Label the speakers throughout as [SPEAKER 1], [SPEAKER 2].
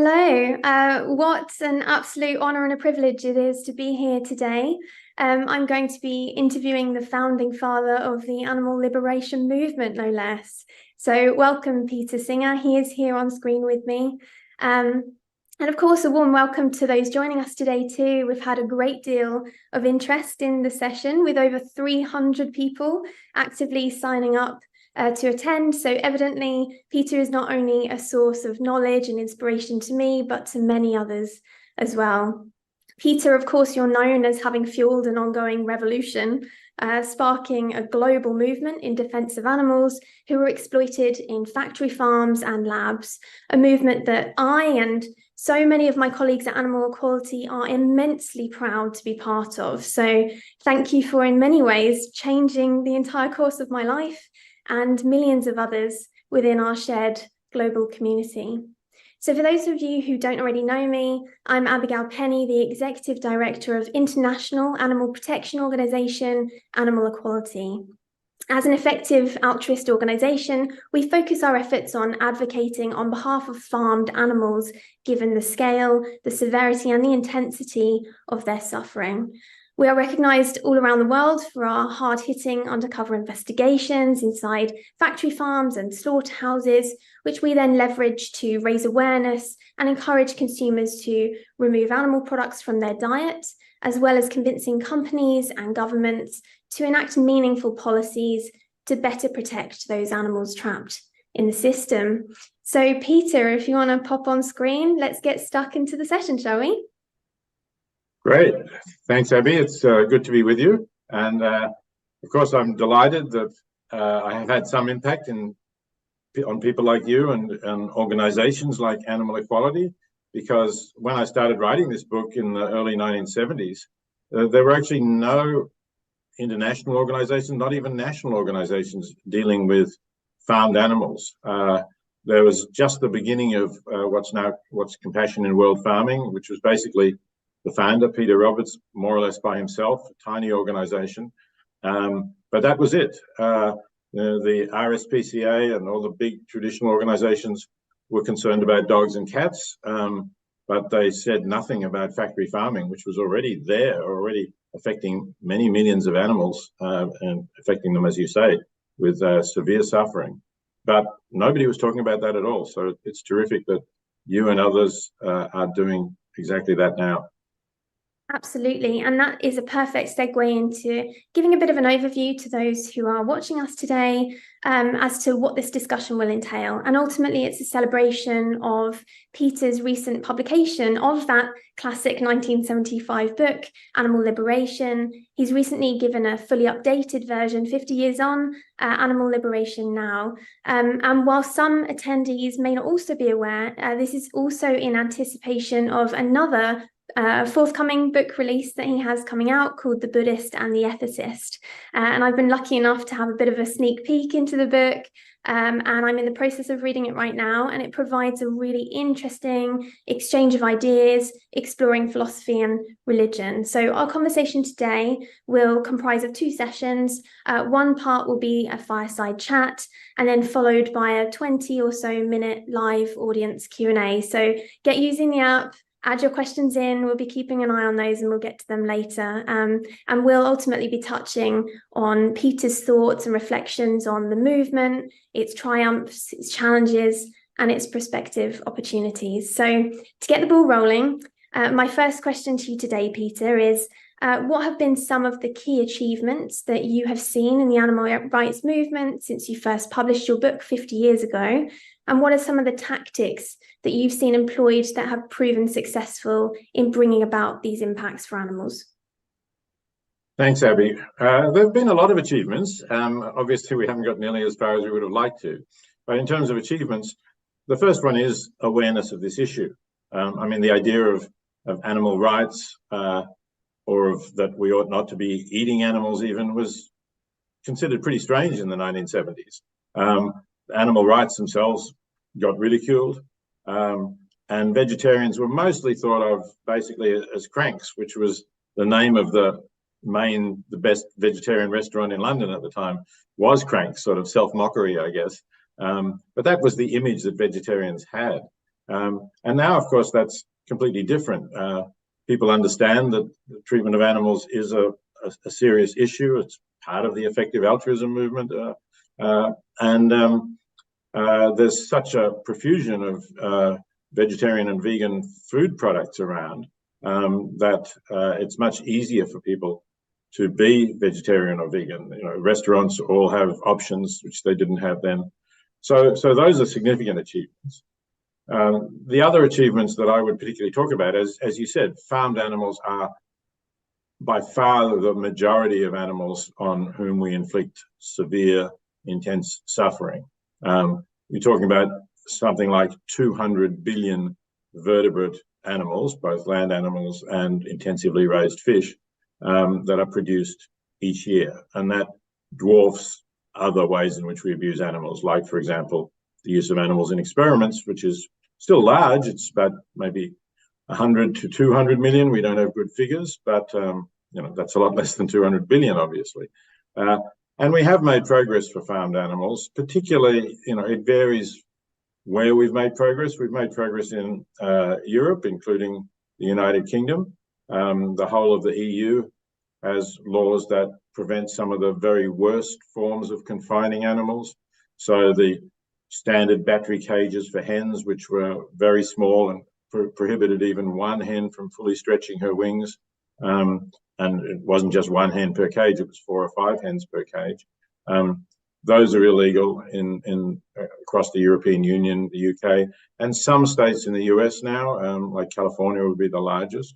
[SPEAKER 1] Hello. What an absolute honor and a privilege it is to be here today. I'm going to be interviewing the founding father of the animal liberation movement, no less. So welcome, Peter Singer. He is here on screen with me. And of course, a warm welcome to those joining us today too. We've had a great deal of interest in the session with over 300 people actively signing up to attend. So evidently, Peter is not only a source of knowledge and inspiration to me, but to many others as well. Peter, of course, you're known as having fueled an ongoing revolution, sparking a global movement in defense of animals who were exploited in factory farms and labs, a movement that I and so many of my colleagues at Animal Equality are immensely proud to be part of. So thank you for, in many ways, changing the entire course of my life and millions of others within our shared global community. So for those of you who don't already know me, I'm Abigail Penny, the Executive Director of International Animal Protection Organisation, Animal Equality. As an effective altruist organisation, we focus our efforts on advocating on behalf of farmed animals, given the scale, the severity and the intensity of their suffering. We are recognised all around the world for our hard-hitting undercover investigations inside factory farms and slaughterhouses, which we then leverage to raise awareness and encourage consumers to remove animal products from their diet, as well as convincing companies and governments to enact meaningful policies to better protect those animals trapped in the system. So, Peter, if you want to pop on screen, let's get stuck into the session, shall we?
[SPEAKER 2] Great. Thanks, Abby. It's good to be with you. And of course, I'm delighted that I have had some impact on people like you and organizations like Animal Equality, because when I started writing this book in the early 1970s, there were actually no international organizations, not even national organizations dealing with farmed animals. There was just the beginning of what's Compassion in World Farming, which was basically the founder, Peter Roberts, more or less by himself, a tiny organization. But that was it. The RSPCA and all the big traditional organizations were concerned about dogs and cats, but they said nothing about factory farming, which was already there, already affecting many millions of animals and affecting them, as you say, with severe suffering. But nobody was talking about that at all. So it's terrific that you and others are doing exactly that now.
[SPEAKER 1] Absolutely. And that is a perfect segue into giving a bit of an overview to those who are watching us today as to what this discussion will entail. And ultimately, it's a celebration of Peter's recent publication of that classic 1975 book, Animal Liberation. He's recently given a fully updated version, 50 years on, Animal Liberation Now. And while some attendees may not also be aware, this is also in anticipation of another forthcoming book release that he has coming out called The Buddhist and the Ethicist. And I've been lucky enough to have a bit of a sneak peek into the book, and I'm in the process of reading it right now, and it provides a really interesting exchange of ideas, exploring philosophy and religion. So our conversation today will comprise of two sessions. One part will be a fireside chat, and then followed by a 20 or so minute live audience Q&A. So get using the app, add your questions in. We'll be keeping an eye on those and we'll get to them later. And we'll ultimately be touching on Peter's thoughts and reflections on the movement, its triumphs, its challenges, and its prospective opportunities. So to get the ball rolling, my first question to you today, Peter, is what have been some of the key achievements that you have seen in the animal rights movement since you first published your book 50 years ago? And what are some of the tactics that you've seen employed that have proven successful in bringing about these impacts for animals?
[SPEAKER 2] Thanks, Abby. There have been a lot of achievements. Obviously, we haven't got nearly as far as we would have liked to. But in terms of achievements, the first one is awareness of this issue. I mean, the idea of animal rights or of that we ought not to be eating animals even was considered pretty strange in the 1970s. Animal rights themselves got ridiculed, and vegetarians were mostly thought of basically as cranks, which was the name of the best vegetarian restaurant in London at the time, was Cranks, sort of self-mockery, I guess. But that was the image that vegetarians had. And now, of course, that's completely different. People understand that the treatment of animals is a serious issue. It's part of the effective altruism movement. There's such a profusion of vegetarian and vegan food products around that it's much easier for people to be vegetarian or vegan. Restaurants all have options which they didn't have then. So those are significant achievements. The other achievements that I would particularly talk about, as you said, farmed animals are by far the majority of animals on whom we inflict severe, intense suffering. You're talking about something like 200 billion vertebrate animals, both land animals and intensively raised fish, that are produced each year. And that dwarfs other ways in which we abuse animals, like, for example, the use of animals in experiments, which is still large. It's about maybe 100 to 200 million. We don't have good figures, but that's a lot less than 200 billion, obviously. And we have made progress for farmed animals, particularly, it varies where we've made progress. We've made progress in Europe, including the United Kingdom. The whole of the EU has laws that prevent some of the very worst forms of confining animals. So the standard battery cages for hens, which were very small and prohibited even one hen from fully stretching her wings. And it wasn't just one hen per cage, it was 4 or 5 hens per cage. Those are illegal across the European Union, the UK, and some states in the US now, like California would be the largest.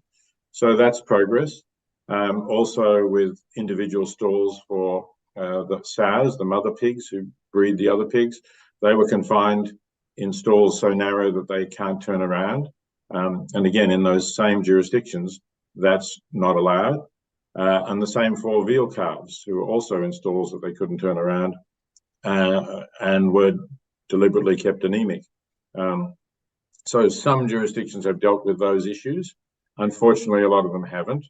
[SPEAKER 2] So that's progress. Also with individual stalls for the sows, the mother pigs who breed the other pigs, they were confined in stalls so narrow that they can't turn around. And again, in those same jurisdictions, that's not allowed. And the same for veal calves, who were also in stalls that they couldn't turn around and were deliberately kept anemic. So some jurisdictions have dealt with those issues. Unfortunately, a lot of them haven't.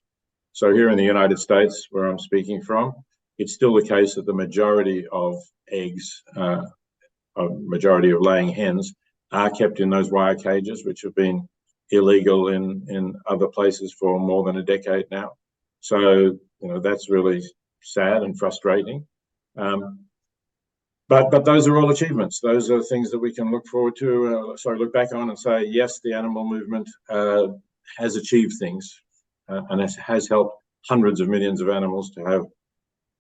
[SPEAKER 2] So here in the United States, where I'm speaking from, it's still the case that the majority of eggs, a majority of laying hens, are kept in those wire cages, which have been illegal in other places for more than a decade now. So, that's really sad and frustrating. But those are all achievements. Those are things that we can look forward to, look back on and say, yes, the animal movement has achieved things and has helped hundreds of millions of animals to have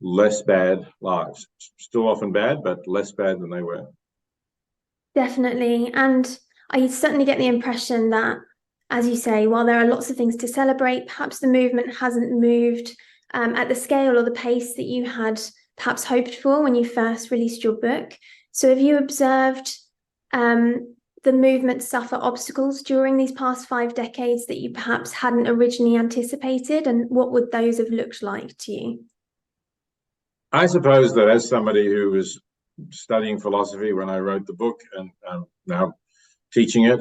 [SPEAKER 2] less bad lives. Still often bad, but less bad than they were.
[SPEAKER 1] Definitely. And I certainly get the impression that, as you say, while there are lots of things to celebrate, perhaps the movement hasn't moved at the scale or the pace that you had perhaps hoped for when you first released your book. So have you observed the movement suffer obstacles during these past 5 decades that you perhaps hadn't originally anticipated? And what would those have looked like to you?
[SPEAKER 2] I suppose that as somebody who was studying philosophy when I wrote the book and now teaching it,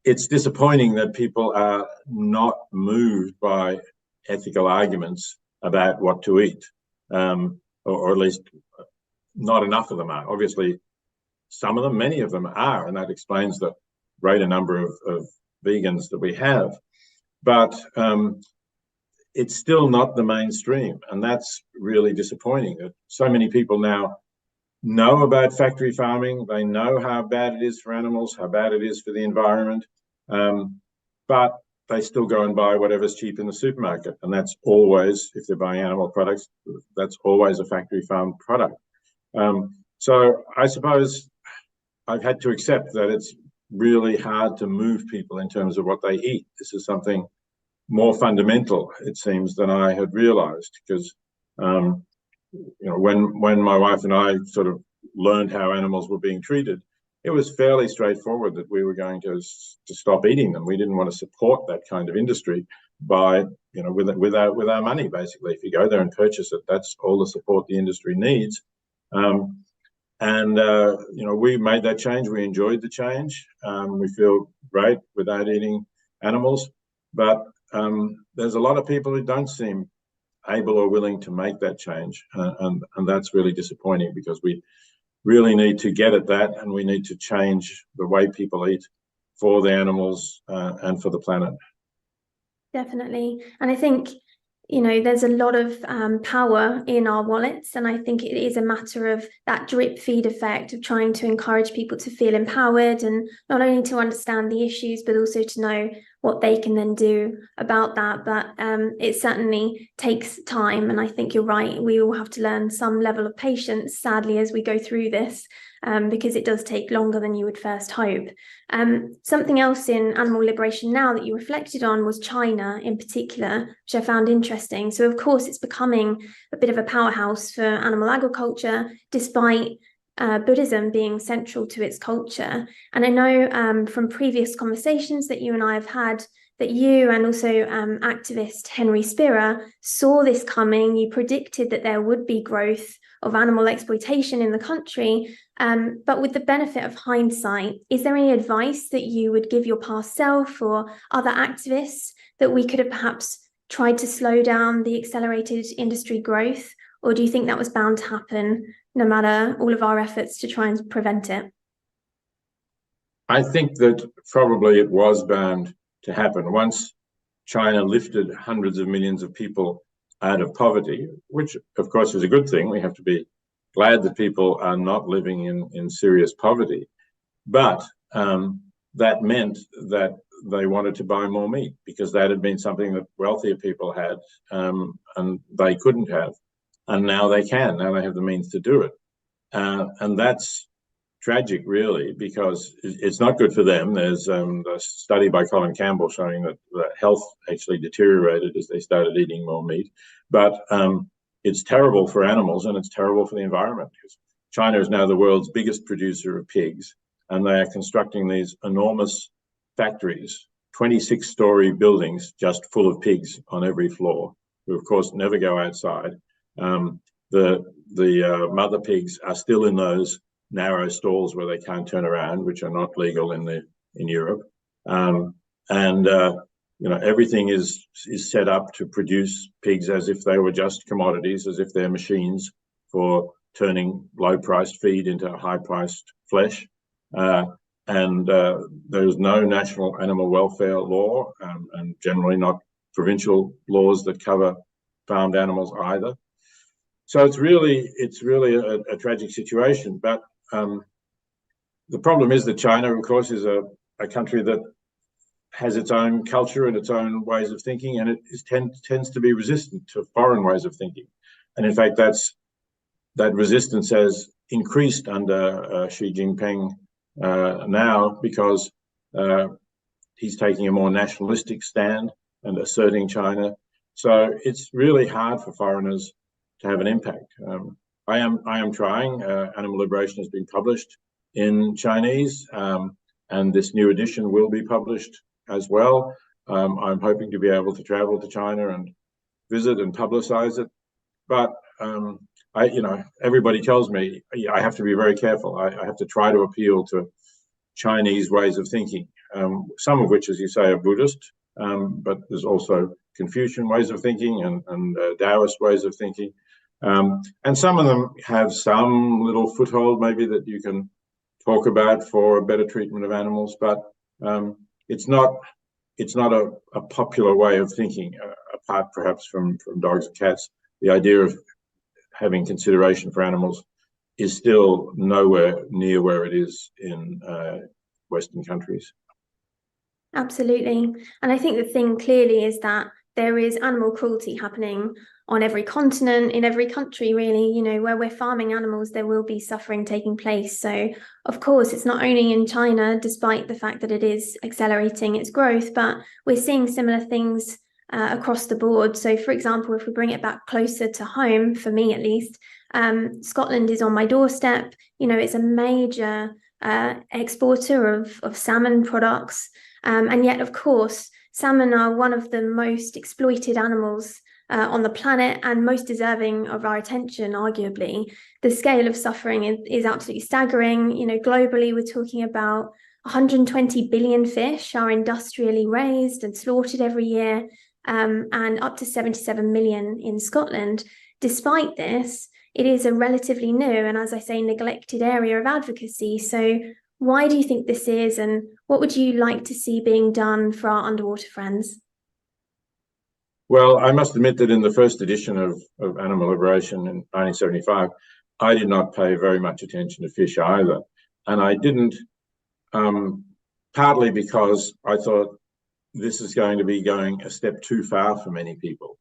[SPEAKER 2] it's disappointing that people are not moved by ethical arguments about what to eat, or at least not enough of them are. Obviously, some of them, many of them are, and that explains the greater number of vegans that we have. But it's still not the mainstream, and that's really disappointing. That so many people now know about factory farming, they know how bad it is for animals, how bad it is for the environment, but they still go and buy whatever's cheap in the supermarket. And that's always, if they're buying animal products, that's always a factory farmed product. So I suppose I've had to accept that it's really hard to move people in terms of what they eat. This is something more fundamental, it seems, than I had realized, because when my wife and I sort of learned how animals were being treated, it was fairly straightforward that we were going to stop eating them. We didn't want to support that kind of industry by, with our money, basically. If you go there and purchase it, that's all the support the industry needs. We made that change. We enjoyed the change. We feel great without eating animals, but there's a lot of people who don't seem able or willing to make that change, and that's really disappointing, because we really need to get at that, and we need to change the way people eat for the animals and for the planet.
[SPEAKER 1] Definitely. And I think, there's a lot of power in our wallets. And I think it is a matter of that drip feed effect of trying to encourage people to feel empowered and not only to understand the issues, but also to know what they can then do about that. But it certainly takes time. And I think you're right. We all have to learn some level of patience, sadly, as we go through this, because it does take longer than you would first hope. Something else in animal liberation now that you reflected on was China in particular, which I found interesting. So, of course, it's becoming a bit of a powerhouse for animal agriculture, despite Buddhism being central to its culture. And I know from previous conversations that you and I have had that you and also activist Henry Spira saw this coming. You predicted that there would be growth of animal exploitation in the country. But with the benefit of hindsight, is there any advice that you would give your past self or other activists that we could have perhaps tried to slow down the accelerated industry growth? Or do you think that was bound to happen no matter all of our efforts to try and prevent it?
[SPEAKER 2] I think that probably it was bound to happen. Once China lifted hundreds of millions of people out of poverty, which of course is a good thing. We have to be glad that people are not living in serious poverty. But that meant that they wanted to buy more meat because that had been something that wealthier people had and they couldn't have. And now they can. Now they have the means to do it. And that's tragic, really, because it's not good for them. There's a study by Colin Campbell showing that health actually deteriorated as they started eating more meat. But it's terrible for animals and it's terrible for the environment because China is now the world's biggest producer of pigs, and they are constructing these enormous factories, 26-story buildings just full of pigs on every floor, who of course never go outside. The mother pigs are still in those narrow stalls where they can't turn around, which are not legal in Europe. Everything is set up to produce pigs as if they were just commodities, as if they're machines for turning low-priced feed into high-priced flesh. There's no national animal welfare law, and generally not provincial laws that cover farmed animals either. So it's really a tragic situation. But the problem is that China, of course, is a country that has its own culture and its own ways of thinking, and it tends to be resistant to foreign ways of thinking. And in fact, that resistance has increased under Xi Jinping now because he's taking a more nationalistic stand and asserting China. So it's really hard for foreigners to have an impact. I am trying. Animal Liberation has been published in Chinese, and this new edition will be published as well. I'm hoping to be able to travel to China and visit and publicize it. But everybody tells me I have to be very careful. I have to try to appeal to Chinese ways of thinking, some of which, as you say, are Buddhist, but there's also Confucian ways of thinking and Taoist ways of thinking. And some of them have some little foothold maybe that you can talk about for a better treatment of animals, but it's not a popular way of thinking, apart perhaps from dogs and cats. The idea of having consideration for animals is still nowhere near where it is in Western countries.
[SPEAKER 1] Absolutely. And I think the thing clearly is that there is animal cruelty happening on every continent, in every country, really. Where we're farming animals, there will be suffering taking place. So, of course, it's not only in China, despite the fact that it is accelerating its growth, but we're seeing similar things across the board. So, for example, if we bring it back closer to home, for me at least, Scotland is on my doorstep. It's a major exporter of salmon products. And yet, of course, salmon are one of the most exploited animals on the planet and most deserving of our attention, arguably. The scale of suffering is absolutely staggering. Globally, we're talking about 120 billion fish are industrially raised and slaughtered every year, and up to 77 million in Scotland. Despite this, it is a relatively new and, as I say, neglected area of advocacy. So Why do you think this is, and what would you like to see being done for our underwater friends?
[SPEAKER 2] Well, I must admit that in the first edition of Animal Liberation in 1975, I did not pay very much attention to fish either. And I didn't, partly because I thought this is going to be going a step too far for many people.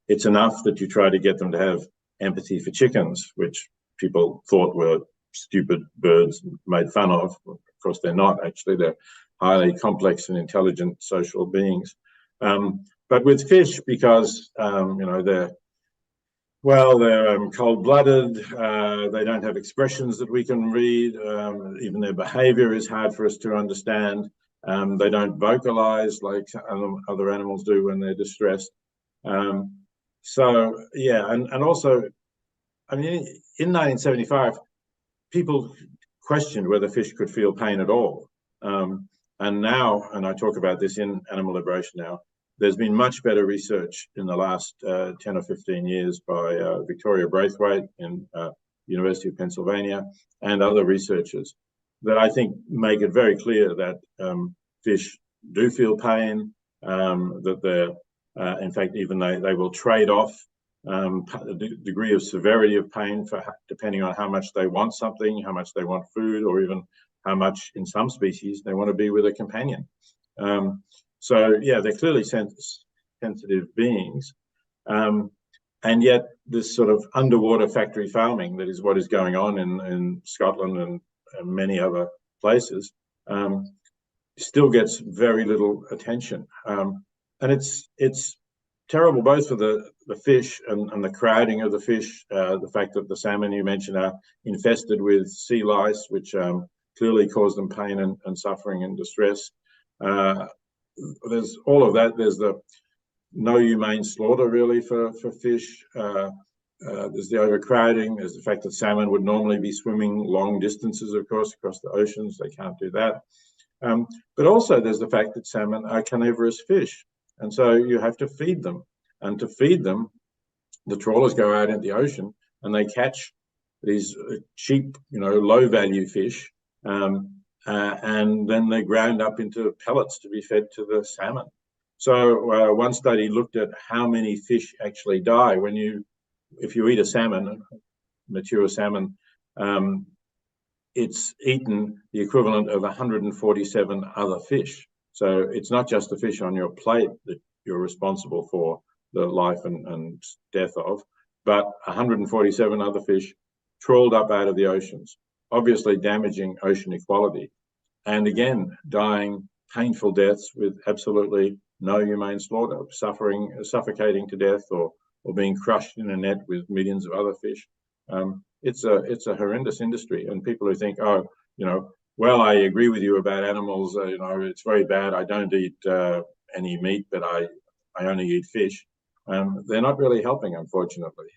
[SPEAKER 2] It's enough that you try to get them to have empathy for chickens, which people thought were stupid birds made fun of. Of course, they're not, actually. They're highly complex and intelligent social beings. But with fish, because they're cold-blooded. They don't have expressions that we can read. Even their behavior is hard for us to understand. They don't vocalize like other animals do when they're distressed. So yeah, and also, I mean, in 1975, people questioned whether fish could feel pain at all. And now, and I talk about this in Animal Liberation now, there's been much better research in the last 10 or 15 years by Victoria Braithwaite in University of Pennsylvania and other researchers that I think make it very clear that fish do feel pain, that they're, in fact, even they will trade off the degree of severity of pain for depending on how much they want something, how much they want food, or even how much, in some species, they want to be with a companion. So yeah, they're clearly sensitive beings, and yet this sort of underwater factory farming that is what is going on in Scotland and many other places still gets very little attention, and it's terrible both for the fish and the crowding of the fish, the fact that the salmon you mentioned are infested with sea lice, which clearly cause them pain and suffering and distress. There's all of that. There's the no humane slaughter really for fish. There's the overcrowding. There's the fact that salmon would normally be swimming long distances, of course, across the oceans. They can't do that. But also there's the fact that salmon are carnivorous fish. And so you have to feed them. And to feed them, the trawlers go out into the ocean and they catch these cheap, low-value fish, and then they're ground up into pellets to be fed to the salmon. So one study looked at how many fish actually die if you eat a salmon, mature salmon, it's eaten the equivalent of 147 other fish. So it's not just the fish on your plate that you're responsible for the life and death of, but 147 other fish trawled up out of the oceans, obviously damaging ocean equality. And again, dying painful deaths with absolutely no humane slaughter, suffocating to death or being crushed in a net with millions of other fish. It's a horrendous industry, and people who think, well, I agree with you about animals. It's very bad. I don't eat any meat, but I only eat fish. They're not really helping, unfortunately.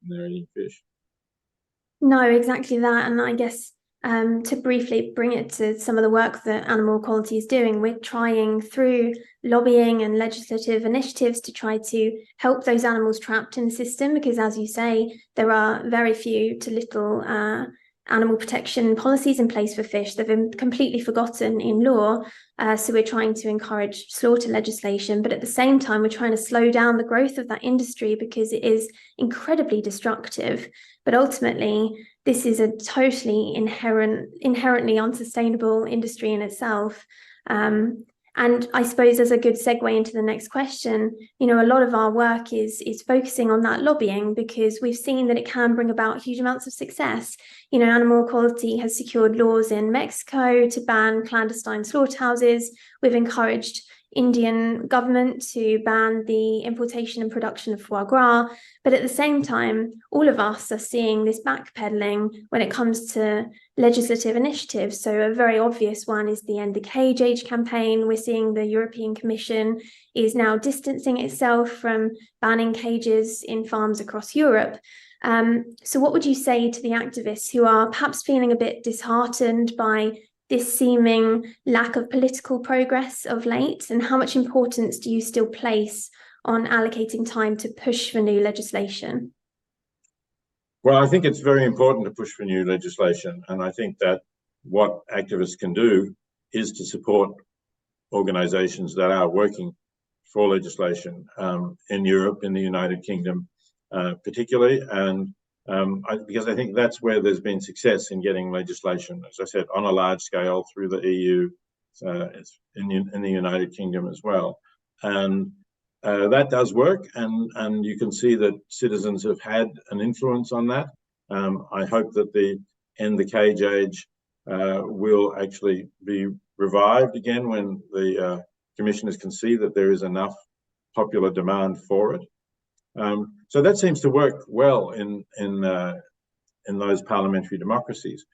[SPEAKER 2] They're eating fish.
[SPEAKER 1] No, exactly that. And I guess to briefly bring it to some of the work that Animal Equality is doing, we're trying through lobbying and legislative initiatives to try to help those animals trapped in the system, because as you say, there are very few to little animal protection policies in place for fish. They've been completely forgotten in law. So we're trying to encourage slaughter legislation, but at the same time, we're trying to slow down the growth of that industry because it is incredibly destructive. But ultimately, this is a totally inherently unsustainable industry in itself. And I suppose as a good segue into the next question, a lot of our work is focusing on that lobbying, because we've seen that it can bring about huge amounts of success. Animal Equality has secured laws in Mexico to ban clandestine slaughterhouses. We've encouraged Indian government to ban the importation and production of foie gras. But at the same time, all of us are seeing this backpedaling when it comes to legislative initiatives. So a very obvious one is the End the Cage Age campaign. We're seeing the European Commission is now distancing itself from banning cages in farms across Europe. So what would you say to the activists who are perhaps feeling a bit disheartened by this seeming lack of political progress of late, and how much importance do you still place on allocating time to push for new legislation?
[SPEAKER 2] Well, I think it's very important to push for new legislation, and I think that what activists can do is to support organizations that are working for legislation in Europe, in the United Kingdom particularly, and because I think that's where there's been success in getting legislation, as I said, on a large scale through the EU, in the United Kingdom as well. And that does work, and you can see that citizens have had an influence on that. I hope that the End the Cage Age will actually be revived again when the commissioners can see that there is enough popular demand for it. So that seems to work well in those parliamentary democracies.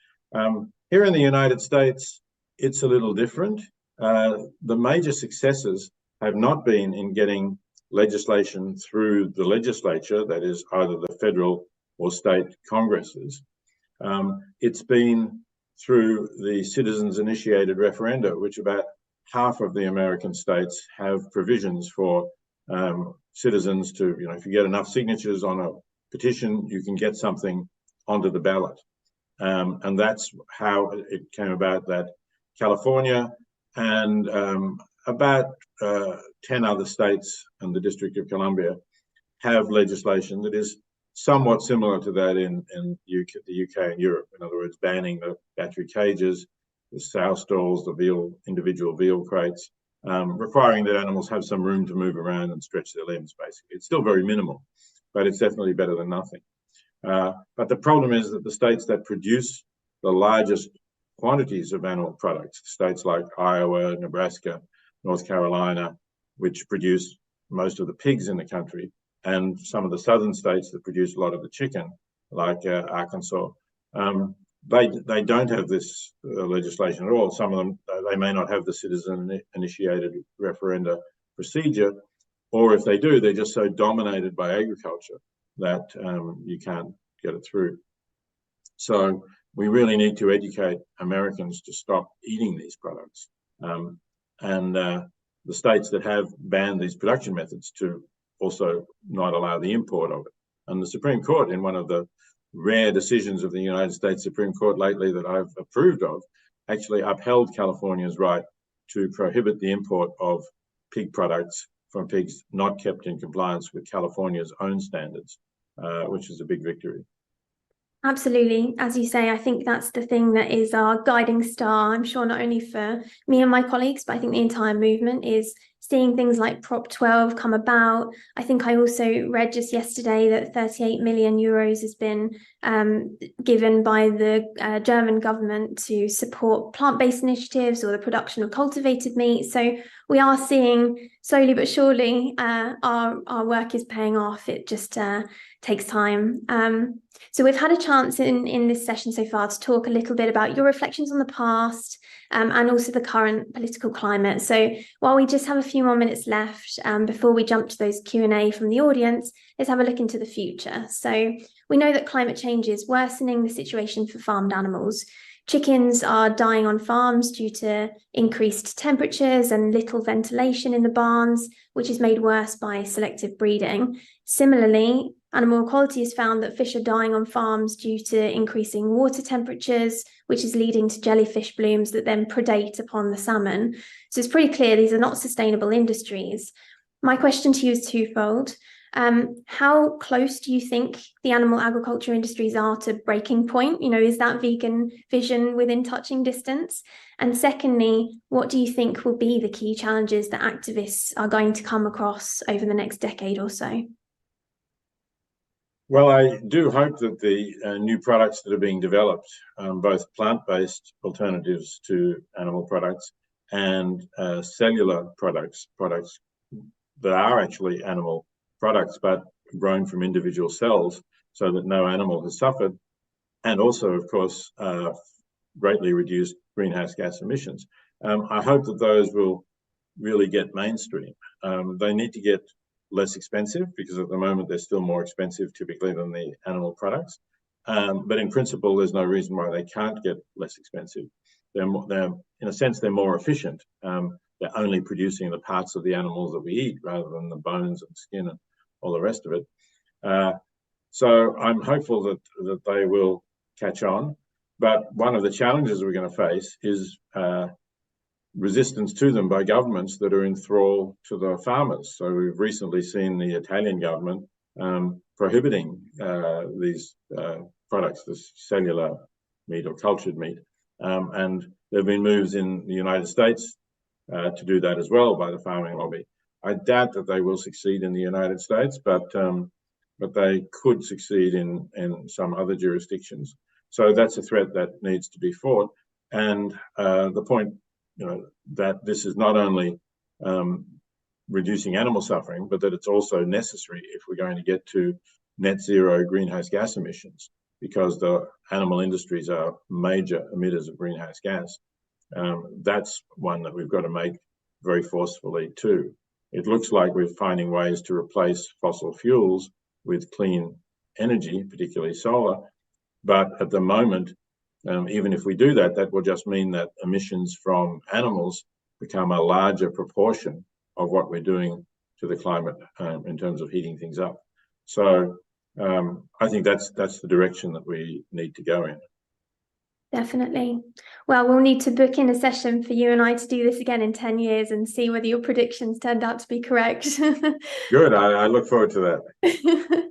[SPEAKER 2] Here in the United States, it's a little different. The major successes have not been in getting legislation through the legislature, that is either the federal or state congresses. It's been through the citizens-initiated referenda, which about half of the American states have provisions for citizens to, if you get enough signatures on a petition, you can get something onto the ballot. And that's how it came about that California and about 10 other states and the District of Columbia have legislation that is somewhat similar to that in the UK and Europe. In other words, banning the battery cages, the sow stalls, the individual veal crates, requiring that animals have some room to move around and stretch their limbs, basically. It's still very minimal, but it's definitely better than nothing. But the problem is that the states that produce the largest quantities of animal products, states like Iowa, Nebraska, North Carolina, which produce most of the pigs in the country, and some of the southern states that produce a lot of the chicken, like Arkansas, they don't have this legislation at all. Some of them, they may not have the citizen-initiated referenda procedure, or if they do, they're just so dominated by agriculture that you can't get it through. So we really need to educate Americans to stop eating these products. And the states that have banned these production methods to also not allow the import of it. And the Supreme Court, in one of the rare decisions of the United States Supreme Court lately that I've approved of, actually upheld California's right to prohibit the import of pig products from pigs not kept in compliance with California's own standards, which is a big victory.
[SPEAKER 1] Absolutely. As you say, I think that's the thing that is our guiding star, I'm sure not only for me and my colleagues, but I think the entire movement is seeing things like Prop 12 come about. I think I also read just yesterday that 38 million euros has been given by the German government to support plant-based initiatives or the production of cultivated meat. So we are seeing slowly but surely our work is paying off. It just takes time. So we've had a chance in this session so far to talk a little bit about your reflections on the past and also the current political climate. So while we just have a few more minutes left before we jump to those Q&A from the audience, let's have a look into the future. So we know that climate change is worsening the situation for farmed animals. Chickens are dying on farms due to increased temperatures and little ventilation in the barns, which is made worse by selective breeding. Similarly, animal equality has found that fish are dying on farms due to increasing water temperatures, which is leading to jellyfish blooms that then predate upon the salmon. So it's pretty clear these are not sustainable industries. My question to you is twofold. How close do you think the animal agriculture industries are to breaking point? Is that vegan vision within touching distance? And secondly, what do you think will be the key challenges that activists are going to come across over the next decade or so?
[SPEAKER 2] Well, I do hope that the new products that are being developed, both plant-based alternatives to animal products and cellular products that are actually animal products but grown from individual cells so that no animal has suffered, and also, of course, greatly reduced greenhouse gas emissions. I hope that those will really get mainstream. They need to get less expensive because at the moment they're still more expensive typically than the animal products. But in principle, there's no reason why they can't get less expensive. They're in a sense, they're more efficient. They're only producing the parts of the animals that we eat rather than the bones and skin and all the rest of it. So I'm hopeful that they will catch on. But one of the challenges we're going to face is resistance to them by governments that are in thrall to the farmers. So we've recently seen the Italian government prohibiting these products, this cellular meat or cultured meat. And there have been moves in the United States to do that as well by the farming lobby. I doubt that they will succeed in the United States, but they could succeed in some other jurisdictions. So that's a threat that needs to be fought. And the point, that this is not only reducing animal suffering, but that it's also necessary if we're going to get to net zero greenhouse gas emissions, because the animal industries are major emitters of greenhouse gas. That's one that we've got to make very forcefully too. It looks like we're finding ways to replace fossil fuels with clean energy, particularly solar. But at the moment, even if we do that, that will just mean that emissions from animals become a larger proportion of what we're doing to the climate in terms of heating things up. So I think that's the direction that we need to go in.
[SPEAKER 1] Definitely. Well, we'll need to book in a session for you and I to do this again in 10 years and see whether your predictions turned out to be correct.
[SPEAKER 2] Good. I look forward to that.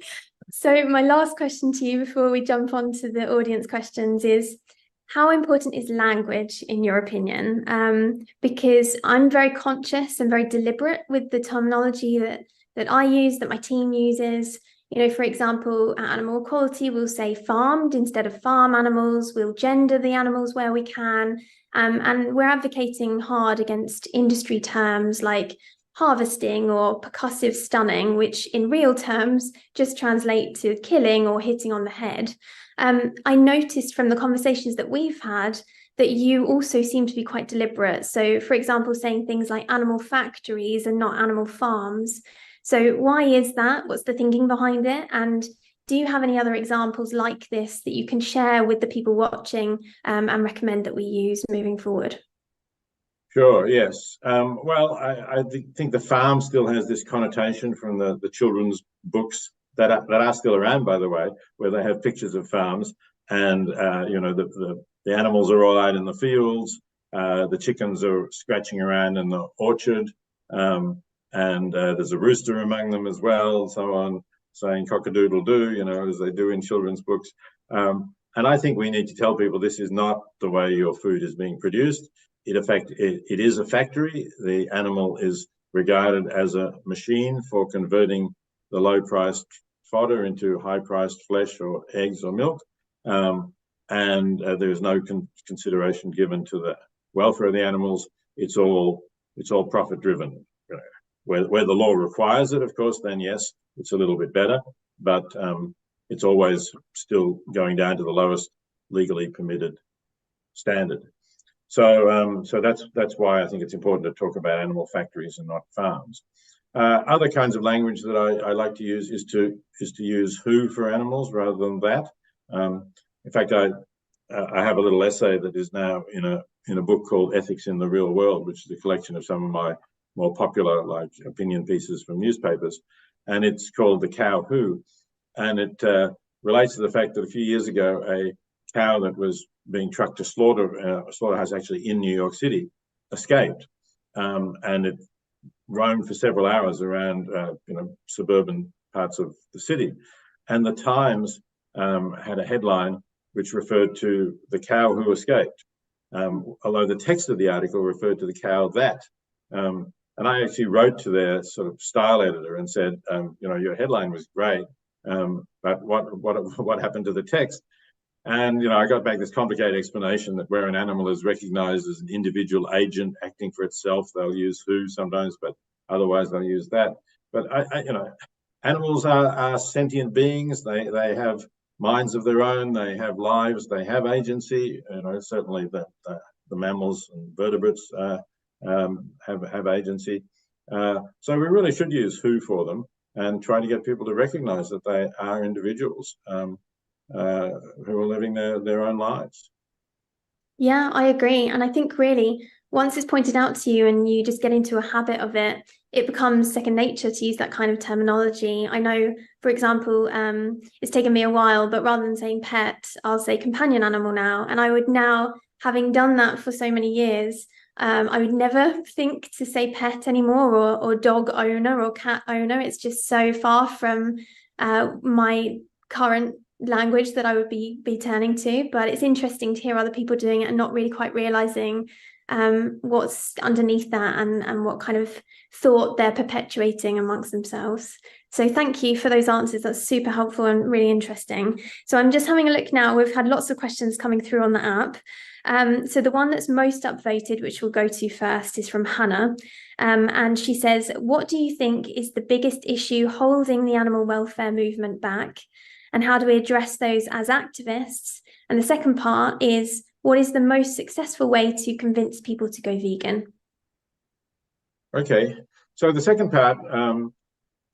[SPEAKER 1] So my last question to you before we jump on to the audience questions is, how important is language in your opinion? Because I'm very conscious and very deliberate with the terminology that I use, that my team uses. For example, at Animal Equality, we'll say farmed instead of farm animals. We'll gender the animals where we can. And we're advocating hard against industry terms like harvesting or percussive stunning, which in real terms just translate to killing or hitting on the head. I noticed from the conversations that we've had that you also seem to be quite deliberate. So, for example, saying things like animal factories and not animal farms. So why is that? What's the thinking behind it? And do you have any other examples like this that you can share with the people watching and recommend that we use moving forward?
[SPEAKER 2] Sure, yes. Well, I think the farm still has this connotation from the children's books that are still around, by the way, where they have pictures of farms and, the animals are all out in the fields, the chickens are scratching around in the orchard, and there's a rooster among them as well, so on, saying cock-a-doodle-doo, as they do in children's books. And I think we need to tell people this is not the way your food is being produced. It is a factory. The animal is regarded as a machine for converting the low-priced fodder into high-priced flesh or eggs or milk. And there's no consideration given to the welfare of the animals. It's all profit-driven. Where the law requires it, of course, then yes, it's a little bit better, but it's always still going down to the lowest legally permitted standard. So that's why I think it's important to talk about animal factories and not farms. Other kinds of language that I like to use is to use who for animals rather than that. In fact, I have a little essay that is now in a book called Ethics in the Real World, which is a collection of some of my more popular opinion pieces from newspapers, and it's called The Cow Who, and it relates to the fact that a few years ago a cow that was being trucked to slaughterhouse actually in New York City escaped, and it roamed for several hours around suburban parts of the city, and the Times had a headline which referred to the cow who escaped, although the text of the article referred to the cow that. And I actually wrote to their sort of style editor and said, your headline was great, but what happened to the text? And I got back this complicated explanation that where an animal is recognized as an individual agent acting for itself, they'll use who sometimes, but otherwise they'll use that. But animals are sentient beings. They have minds of their own. They have lives. They have agency. Certainly the mammals and vertebrates have agency. So we really should use who for them and try to get people to recognize that they are individuals who are living their own lives.
[SPEAKER 1] Yeah, I agree. And I think really once it's pointed out to you and you just get into a habit of it, it becomes second nature to use that kind of terminology. I know, for example, it's taken me a while, but rather than saying pet, I'll say companion animal now. And I would now, having done that for so many years, I would never think to say pet anymore, or dog owner or cat owner. It's just so far from my current language that I would be turning to. But it's interesting to hear other people doing it and not really quite realizing what's underneath that, and what kind of thought they're perpetuating amongst themselves. So thank you for those answers. That's super helpful and really interesting. So I'm just having a look now. We've had lots of questions coming through on the app. So the one that's most upvoted, which we'll go to first, is from Hannah. And she says, what do you think is the biggest issue holding the animal welfare movement back? And how do we address those as activists? And the second part is, what is the most successful way to convince people to go vegan?
[SPEAKER 2] Okay, so the second part,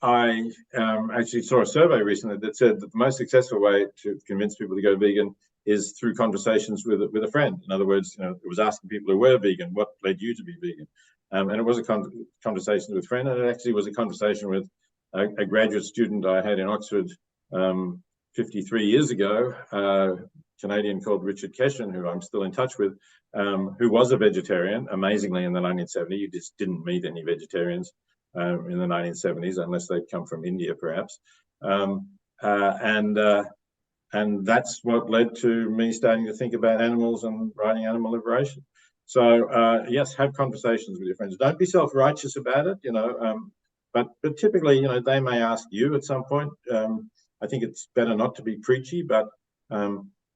[SPEAKER 2] I actually saw a survey recently that said that the most successful way to convince people to go vegan is through conversations with a friend. In other words, it was asking people who were vegan, what led you to be vegan? And it was a conversation with a friend, and it actually was a conversation with a graduate student I had in Oxford 53 years ago, Canadian called Richard Keshen, who I'm still in touch with, who was a vegetarian, amazingly, in the 1970s. You just didn't meet any vegetarians in the 1970s, unless they'd come from India, perhaps. And that's what led to me starting to think about animals and writing Animal Liberation. So yes, have conversations with your friends. Don't be self-righteous about it, but typically, they may ask you at some point. I think it's better not to be preachy, but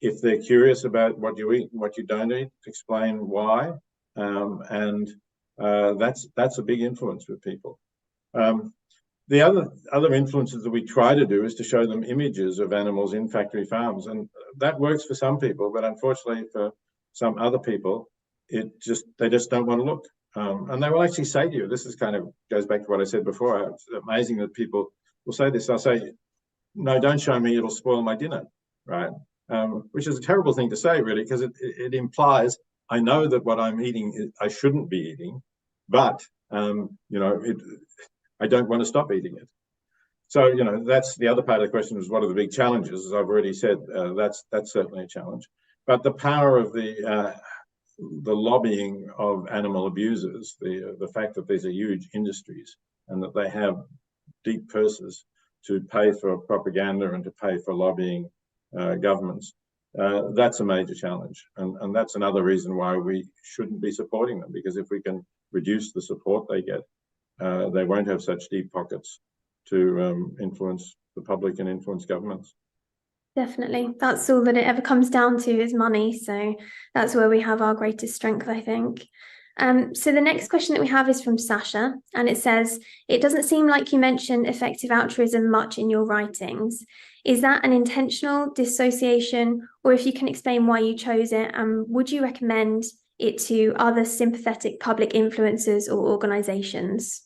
[SPEAKER 2] if they're curious about what you eat and what you don't eat, explain why. And that's a big influence with people. The other influences that we try to do is to show them images of animals in factory farms, and that works for some people, but unfortunately for some other people, they just don't want to look. And they will actually say to you, this is kind of goes back to what I said before. It's amazing that people will say this. I'll say, no, don't show me, it'll spoil my dinner, right? Which is a terrible thing to say, really, because it implies I know that what I'm eating I shouldn't be eating, but I don't want to stop eating it. So that's the other part of the question: is what are the big challenges? As I've already said, that's certainly a challenge. But the power of the lobbying of animal abusers, the fact that these are huge industries and that they have deep purses to pay for propaganda and to pay for lobbying governments, that's a major challenge. And that's another reason why we shouldn't be supporting them, because if we can reduce the support they get, they won't have such deep pockets to influence the public and influence governments.
[SPEAKER 1] Definitely. That's all that it ever comes down to, is money. So that's where we have our greatest strength, I think. So the next question that we have is from Sasha, and it says, it doesn't seem like you mentioned effective altruism much in your writings. Is that an intentional dissociation, or if you can explain why you chose it, would you recommend it to other sympathetic public influencers or organizations?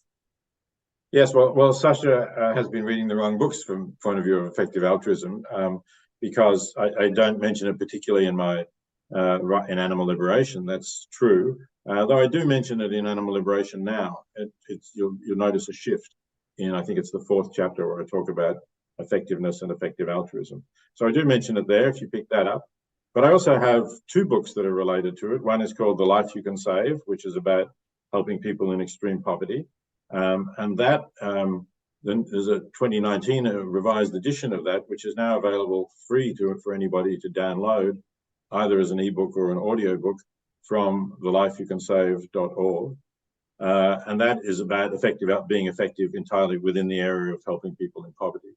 [SPEAKER 2] Yes, well, Sasha has been reading the wrong books from point of view of effective altruism, because I don't mention it particularly in my in Animal Liberation. That's true, though I do mention it in Animal Liberation now. You'll notice a shift in, I think it's the 4th chapter, where I talk about effectiveness and effective altruism. So I do mention it there if you pick that up. But I also have 2 books that are related to it. One is called The Life You Can Save, which is about helping people in extreme poverty. And that then there's a 2019 revised edition of that, which is now available free for anybody to download, either as an ebook or an audio book, from thelifeyoucansave.org. And that is about being effective entirely within the area of helping people in poverty.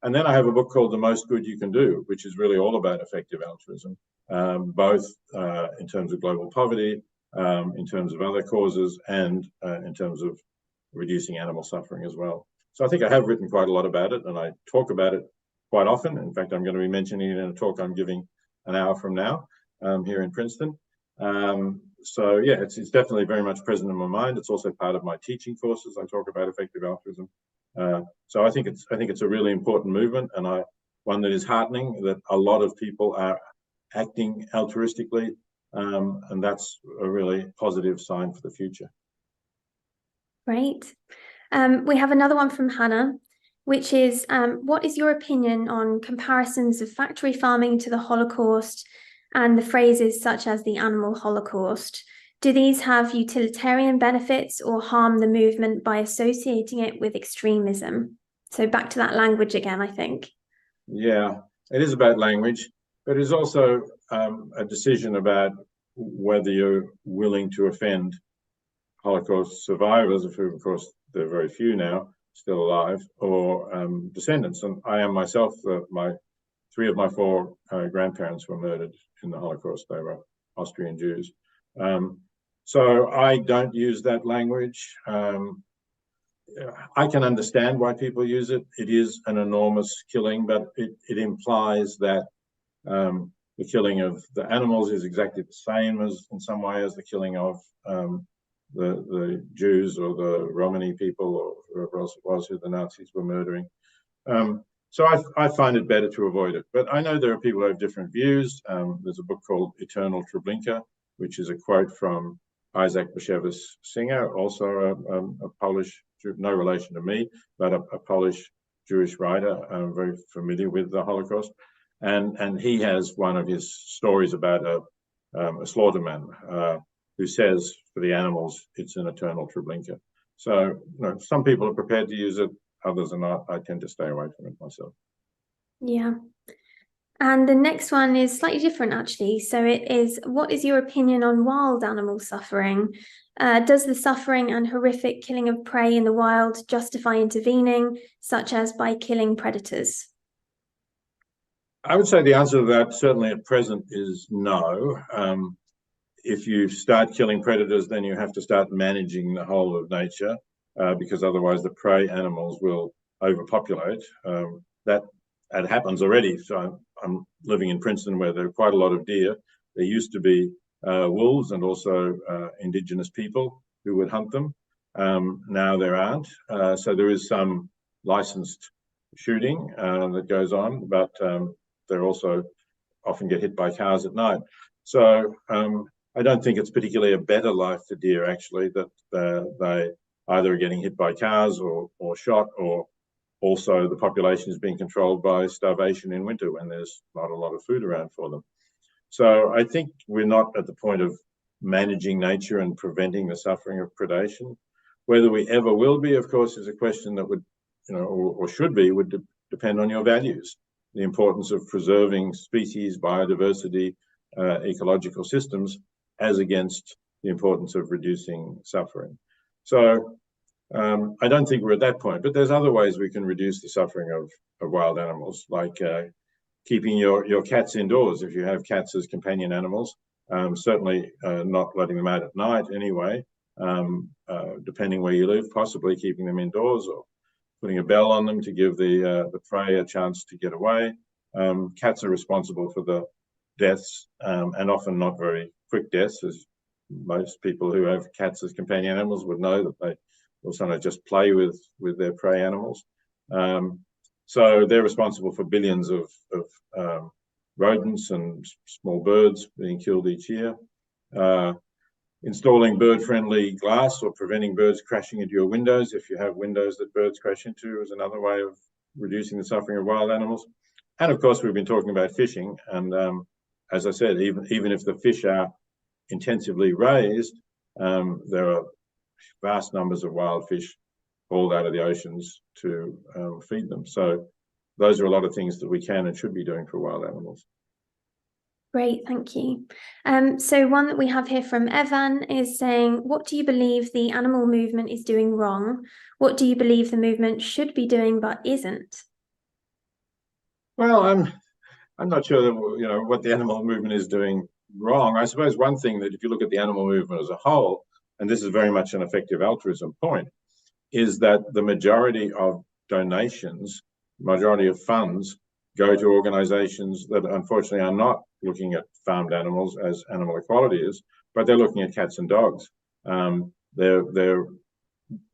[SPEAKER 2] And then I have a book called The Most Good You Can Do, which is really all about effective altruism, both in terms of global poverty, in terms of other causes, and in terms of reducing animal suffering as well. So I think I have written quite a lot about it, and I talk about it quite often. In fact, I'm going to be mentioning it in a talk I'm giving an hour from now here in Princeton. So yeah, it's definitely very much present in my mind. It's also part of my teaching courses. I talk about effective altruism. So I think it's a really important movement, and one that is heartening, that a lot of people are acting altruistically, and that's a really positive sign for the future.
[SPEAKER 1] Great. We have another one from Hannah, which is, what is your opinion on comparisons of factory farming to the Holocaust and the phrases such as the animal Holocaust? Do these have utilitarian benefits or harm the movement by associating it with extremism? So back to that language again, I think.
[SPEAKER 2] Yeah, it is about language, but it's also a decision about whether you're willing to offend Holocaust survivors, of whom, of course, there are very few now still alive, or descendants. And I am myself, three of my four grandparents were murdered in the Holocaust. They were Austrian Jews. So I don't use that language. I can understand why people use it. It is an enormous killing, but it implies that the killing of the animals is exactly the same as, in some way, as the killing of the Jews or the Romani people or whoever else it was who the Nazis were murdering. So I find it better to avoid it. But I know there are people who have different views. There's a book called Eternal Treblinka, which is a quote from Isaac Bashevis Singer, also a Polish, no relation to me, but a Polish Jewish writer, very familiar with the Holocaust. And he has one of his stories about a slaughterman who says for the animals, it's an eternal Treblinka. So some people are prepared to use it, others are not. I tend to stay away from it myself.
[SPEAKER 1] Yeah. And the next one is slightly different, actually. So it is, what is your opinion on wild animal suffering? Does the suffering and horrific killing of prey in the wild justify intervening, such as by killing predators?
[SPEAKER 2] I would say the answer to that, certainly at present, is no. If you start killing predators, then you have to start managing the whole of nature, because otherwise the prey animals will overpopulate. That happens already. So I'm living in Princeton, where there are quite a lot of deer. There used to be wolves and also indigenous people who would hunt them. Now there aren't. So there is some licensed shooting that goes on, but they also often get hit by cars at night. So I don't think it's particularly a better life for deer, actually, that they either are getting hit by cars or shot, or also the population is being controlled by starvation in winter when there's not a lot of food around for them. So I think we're not at the point of managing nature and preventing the suffering of predation. Whether we ever will be, of course, is a question that would, or should be, would depend on your values. The importance of preserving species, biodiversity, ecological systems, as against the importance of reducing suffering. So I don't think we're at that point, but there's other ways we can reduce the suffering of wild animals, like keeping your cats indoors if you have cats as companion animals. Certainly not letting them out at night anyway, depending where you live, possibly keeping them indoors or putting a bell on them to give the prey a chance to get away. Cats are responsible for the deaths, and often not very quick deaths, as most people who have cats as companion animals would know, that they will sometimes just play with their prey animals. So they're responsible for billions of rodents and small birds being killed each year. Installing bird-friendly glass or preventing birds crashing into your windows, if you have windows that birds crash into, is another way of reducing the suffering of wild animals. And of course, we've been talking about fishing. And as I said, even if the fish are intensively raised, there are vast numbers of wild fish hauled out of the oceans to feed them. So those are a lot of things that we can and should be doing for wild animals.
[SPEAKER 1] Great, thank you. So one that we have here from Evan is saying, what do you believe the animal movement is doing wrong? What do you believe the movement should be doing but isn't?
[SPEAKER 2] Well, I'm not sure that, what the animal movement is doing wrong. I suppose one thing that if you look at the animal movement as a whole, and this is very much an effective altruism point, is that the majority of donations, majority of funds go to organizations that unfortunately are not looking at farmed animals as animal equality is, but they're looking at cats and dogs. They're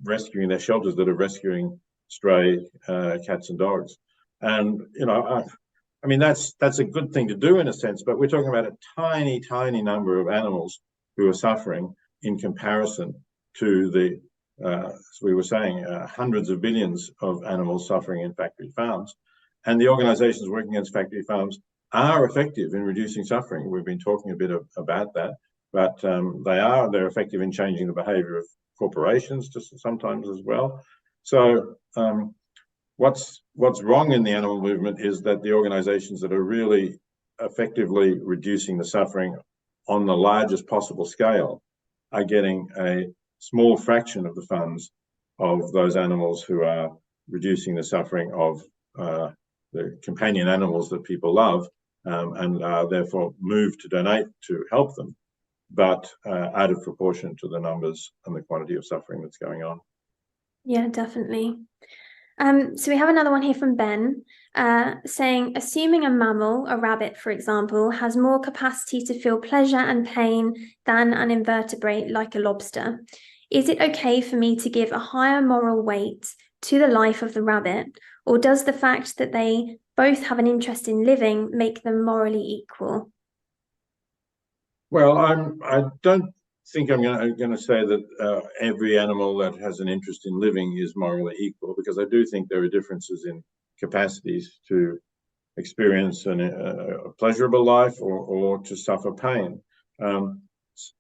[SPEAKER 2] rescuing their shelters that are rescuing stray cats and dogs. And, I mean, that's a good thing to do in a sense, but we're talking about a tiny number of animals who are suffering in comparison to the as we were saying, hundreds of billions of animals suffering in factory farms. And the organizations working against factory farms are effective in reducing suffering. We've been talking a bit about that, but they're effective in changing the behavior of corporations just sometimes as well. So what's wrong in the animal movement is that the organizations that are really effectively reducing the suffering on the largest possible scale are getting a small fraction of the funds of those animals who are reducing the suffering of the companion animals that people love, and are therefore moved to donate to help them, but out of proportion to the numbers and the quantity of suffering that's going on.
[SPEAKER 1] Yeah, definitely. So we have another one here from Ben, saying, assuming a mammal, a rabbit, for example, has more capacity to feel pleasure and pain than an invertebrate like a lobster, is it okay for me to give a higher moral weight to the life of the rabbit, or does the fact that they both have an interest in living make them morally equal?
[SPEAKER 2] Well, I don't think I'm going to say that every animal that has an interest in living is morally equal, because I do think there are differences in capacities to experience a pleasurable life or to suffer pain.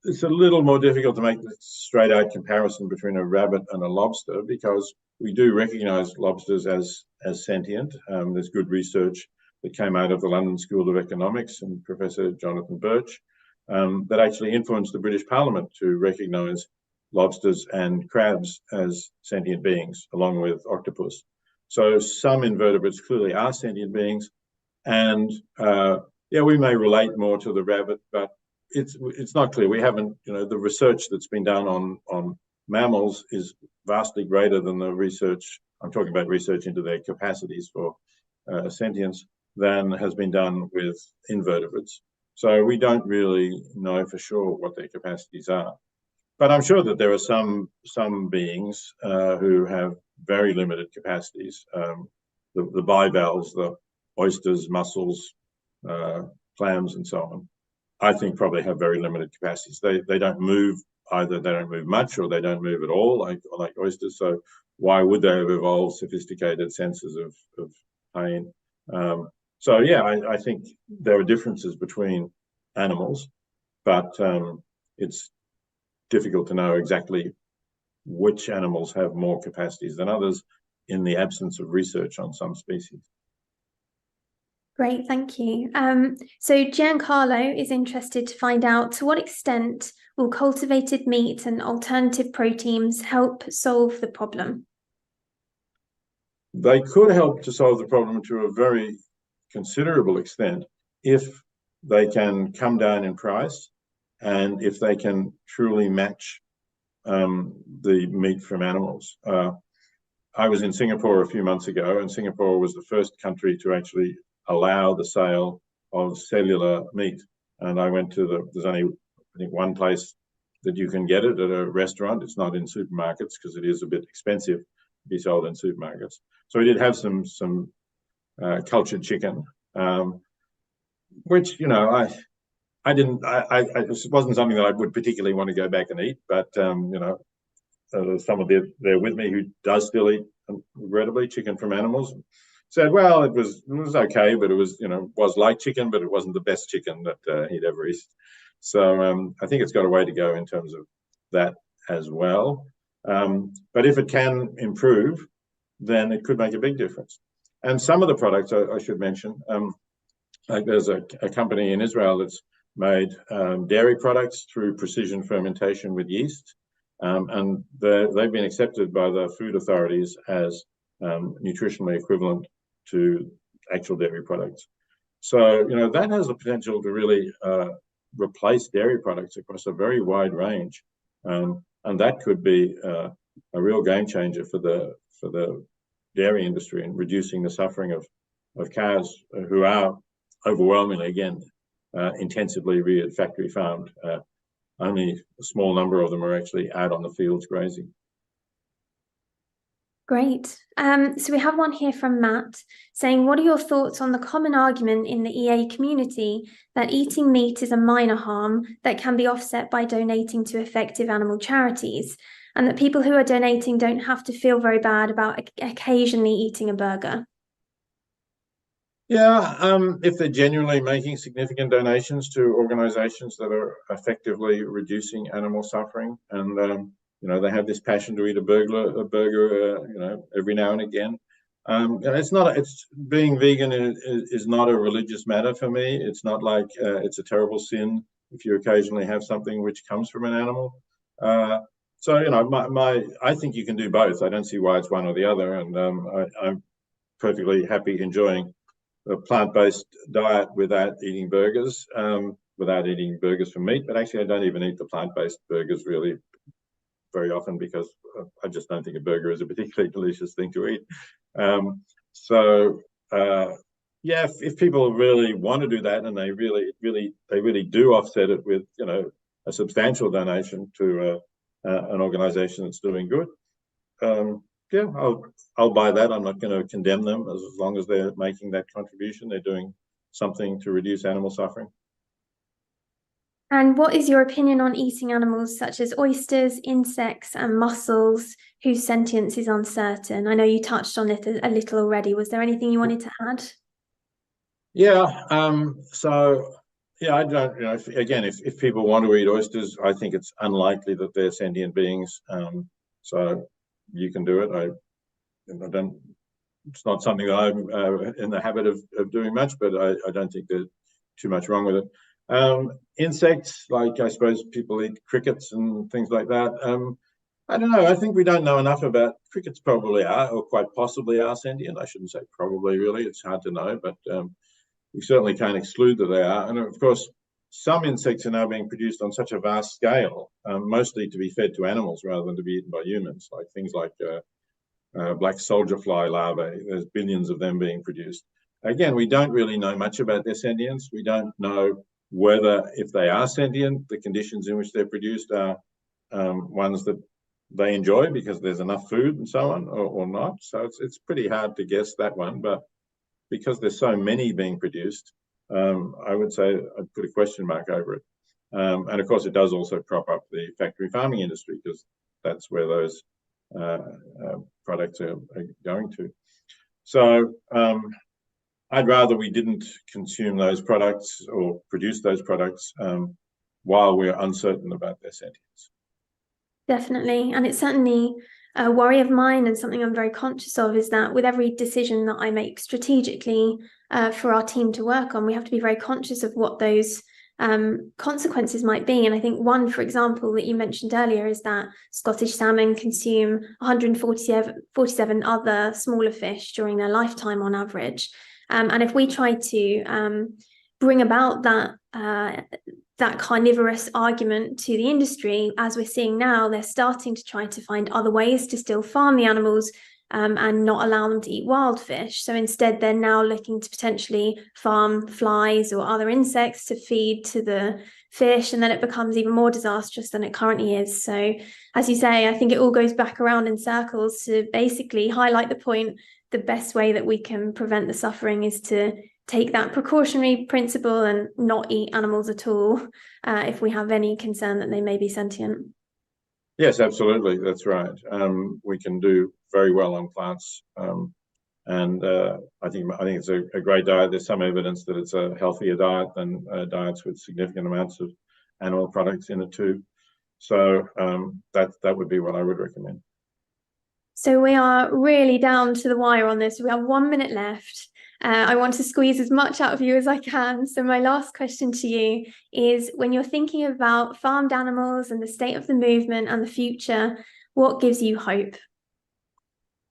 [SPEAKER 2] It's a little more difficult to make the straight out comparison between a rabbit and a lobster, because we do recognize lobsters as sentient. There's good research that came out of the London School of Economics and Professor Jonathan Birch that actually influenced the British Parliament to recognize lobsters and crabs as sentient beings, along with octopus. So some invertebrates clearly are sentient beings, and yeah, we may relate more to the rabbit, but it's not clear. We haven't, the research that's been done on mammals is vastly greater than the research, I'm talking about research into their capacities for sentience, than has been done with invertebrates. So we don't really know for sure what their capacities are. But I'm sure that there are some beings who have very limited capacities. The bivalves, the oysters, mussels, clams, and so on, I think probably have very limited capacities. They don't move, either they don't move much or they don't move at all, like oysters. So why would they have evolved sophisticated senses of pain? So yeah, I think there are differences between animals, but it's difficult to know exactly which animals have more capacities than others in the absence of research on some species.
[SPEAKER 1] Great, thank you. So Giancarlo is interested to find out, to what extent will cultivated meat and alternative proteins help solve the problem?
[SPEAKER 2] They could help to solve the problem to a very considerable extent if they can come down in price and if they can truly match the meat from animals. I was in Singapore a few months ago, and Singapore was the first country to actually allow the sale of cellular meat. And I went to there's only, I think, one place that you can get it at a restaurant. It's not in supermarkets because it is a bit expensive to be sold in supermarkets. So we did have some cultured chicken, which, I didn't, it wasn't something that I would particularly want to go back and eat, but, there's someone there with me who does still eat, regrettably, chicken from animals. Said, well, it was okay, but it was, was like chicken, but it wasn't the best chicken that he'd ever eaten. So I think it's got a way to go in terms of that as well. But if it can improve, then it could make a big difference. And some of the products I should mention, like there's a company in Israel that's made dairy products through precision fermentation with yeast. And they've been accepted by the food authorities as nutritionally equivalent to actual dairy products. So, that has the potential to really replace dairy products across a very wide range. And that could be a real game changer for the dairy industry in reducing the suffering of cows who are overwhelmingly, again, intensively reared, factory farmed. Only a small number of them are actually out on the fields grazing.
[SPEAKER 1] Great. So we have one here from Matt saying, what are your thoughts on the common argument in the EA community that eating meat is a minor harm that can be offset by donating to effective animal charities? and that people who are donating don't have to feel very bad about occasionally eating a burger.
[SPEAKER 2] Yeah, if they're genuinely making significant donations to organizations that are effectively reducing animal suffering, and they have this passion to eat a burger, every now and again. It's being vegan is not a religious matter for me. It's not like it's a terrible sin if you occasionally have something which comes from an animal. I think you can do both. I don't see why it's one or the other, and I'm perfectly happy enjoying a plant-based diet without eating burgers, for meat. But actually, I don't even eat the plant-based burgers really very often because I just don't think a burger is a particularly delicious thing to eat. If people really want to do that and they really do offset it with a substantial donation to an organization that's doing good, I'll buy that. I'm not going to condemn them as long as they're making that contribution. They're doing something to reduce animal suffering.
[SPEAKER 1] And what is your opinion on eating animals such as oysters, insects, and mussels whose sentience is uncertain? I know you touched on it a little already. Was there anything you wanted to add?
[SPEAKER 2] I don't, if people want to eat oysters, I think it's unlikely that they're sentient beings. So you can do it. I don't. It's not something that I'm in the habit of doing much, but I don't think there's too much wrong with it. Insects, like I suppose people eat crickets and things like that. I don't know. I think we don't know enough about crickets. Probably are, or quite possibly are sentient. I shouldn't say probably. Really, it's hard to know, but we certainly can't exclude that they are. And of course, some insects are now being produced on such a vast scale, mostly to be fed to animals rather than to be eaten by humans. Like things like black soldier fly larvae. There's billions of them being produced. Again, we don't really know much about their sentience. We don't know whether, if they are sentient, the conditions in which they're produced are ones that they enjoy because there's enough food and so on, or not. So it's pretty hard to guess that one. But because there's so many being produced, I would say I'd put a question mark over it. And of course, it does also prop up the factory farming industry because that's where those products are going to. So I'd rather we didn't consume those products or produce those products while we're uncertain about their sentience.
[SPEAKER 1] Definitely. And it's certainly a worry of mine, and something I'm very conscious of, is that with every decision that I make strategically for our team to work on, we have to be very conscious of what those consequences might be. And I think one, for example, that you mentioned earlier is that Scottish salmon consume 147 other smaller fish during their lifetime on average. And if we try to bring about that carnivorous argument to the industry, as we're seeing now, they're starting to try to find other ways to still farm the animals and not allow them to eat wild fish. So instead, they're now looking to potentially farm flies or other insects to feed to the fish, and then it becomes even more disastrous than it currently is. So, as you say, I think it all goes back around in circles to basically highlight the point. The best way that we can prevent the suffering is to take that precautionary principle and not eat animals at all if we have any concern that they may be sentient.
[SPEAKER 2] Yes, absolutely. That's right. We can do very well on plants. And I think it's a great diet. There's some evidence that it's a healthier diet than diets with significant amounts of animal products in it too. So that would be what I would recommend.
[SPEAKER 1] So we are really down to the wire on this. We have 1 minute left. I want to squeeze as much out of you as I can. So my last question to you is, when you're thinking about farmed animals and the state of the movement and the future, what gives you hope?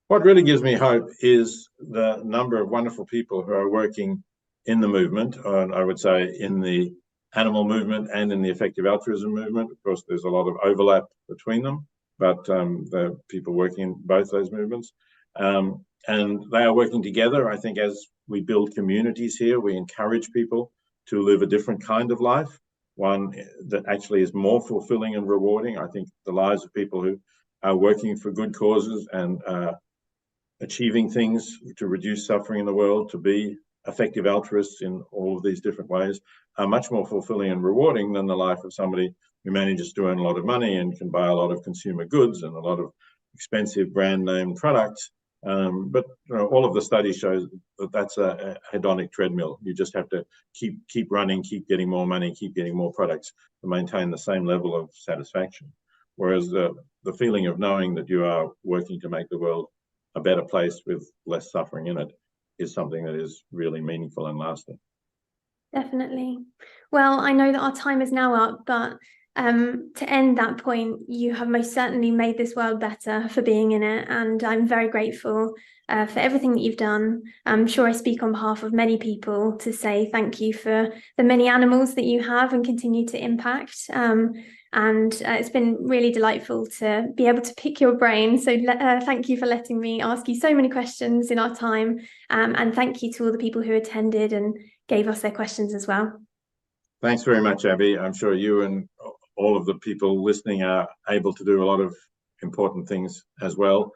[SPEAKER 2] What really gives me hope is the number of wonderful people who are working in the movement, and I would say in the animal movement and in the effective altruism movement. Of course, there's a lot of overlap between them, but the people working in both those movements. And they are working together. I think as we build communities here, we encourage people to live a different kind of life, one that actually is more fulfilling and rewarding. I think the lives of people who are working for good causes and achieving things to reduce suffering in the world, to be effective altruists in all of these different ways, are much more fulfilling and rewarding than the life of somebody who manages to earn a lot of money and can buy a lot of consumer goods and a lot of expensive brand name products. But all of the studies show that that's a hedonic treadmill. You just have to keep running, keep getting more money, keep getting more products to maintain the same level of satisfaction. Whereas the feeling of knowing that you are working to make the world a better place with less suffering in it is something that is really meaningful and lasting.
[SPEAKER 1] Definitely. Well, I know that our time is now up, but to end that point, you have most certainly made this world better for being in it, and I'm very grateful for everything that you've done. I'm sure I speak on behalf of many people to say thank you for the many animals that you have and continue to impact. And it's been really delightful to be able to pick your brain. So thank you for letting me ask you so many questions in our time. And thank you to all the people who attended and gave us their questions as well.
[SPEAKER 2] Thanks very much, Abby. I'm sure you and all of the people listening are able to do a lot of important things as well.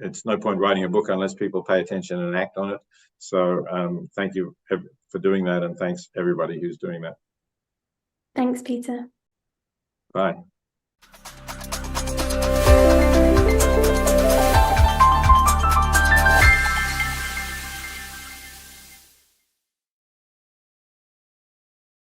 [SPEAKER 2] It's no point writing a book unless people pay attention and act on it. So thank you for doing that, and thanks everybody who's doing that.
[SPEAKER 1] Thanks, Peter.
[SPEAKER 2] Bye.